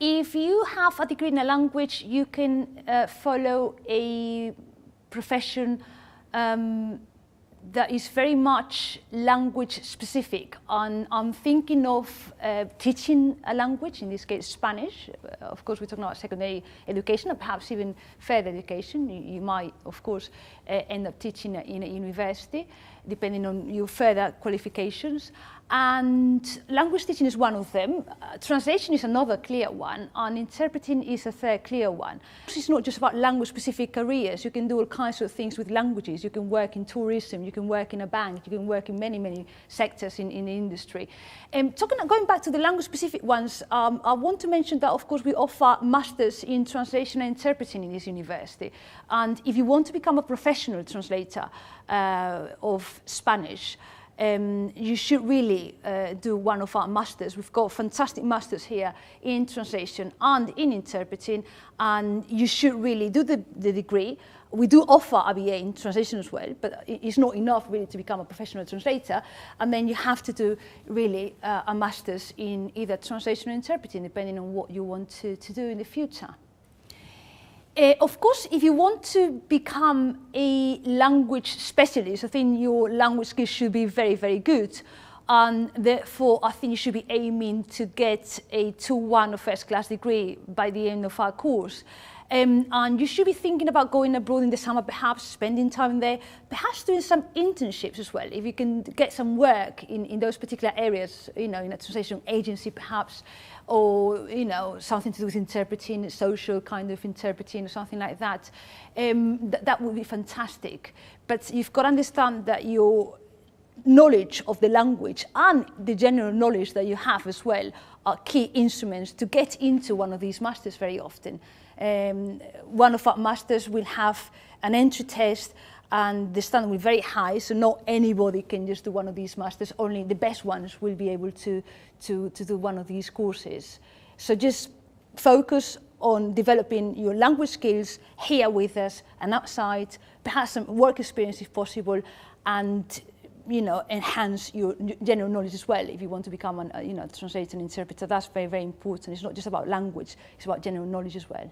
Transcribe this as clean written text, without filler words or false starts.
If you have a degree in a language, you can follow a profession that is very much language specific. I'm thinking of teaching a language, in this case Spanish. Of course, we're talking about secondary education, or perhaps even further education. You might, of course, end up teaching in a university, depending on your further qualifications. And language teaching is one of them. Translation is another clear one, and interpreting is a third clear one. It's not just about language-specific careers. You can do all kinds of things with languages. You can work in tourism, you can work in a bank, you can work in many, many sectors in the industry. Going back to the language-specific ones, I want to mention that, of course, we offer masters in translation and interpreting in this university. And if you want to become a professional translator of Spanish, you should really do one of our masters. We've got fantastic masters here in translation and in interpreting, and you should really do the degree. We do offer a BA in translation as well, but it's not enough really to become a professional translator. And then you have to do really a master's in either translation or interpreting, depending on what you want to do in the future. Of course, if you want to become a language specialist, I think your language skills should be very, very good. And therefore, I think you should be aiming to get a 2-1 or first-class degree by the end of our course. And you should be thinking about going abroad in the summer, perhaps spending time there, perhaps doing some internships as well. If you can get some work in those particular areas, in a translation agency perhaps, or something to do with interpreting, social kind of interpreting or something like that, that would be fantastic. But you've got to understand that your knowledge of the language and the general knowledge that you have as well are key instruments to get into one of these masters very often. One of our masters will have an entry test, and the standard will be very high, so not anybody can just do one of these masters. Only the best ones will be able to do one of these courses. So just focus on developing your language skills here with us and outside, perhaps some work experience if possible, and enhance your general knowledge as well if you want to become a translator and interpreter. That's very, very important. It's not just about language, it's about general knowledge as well.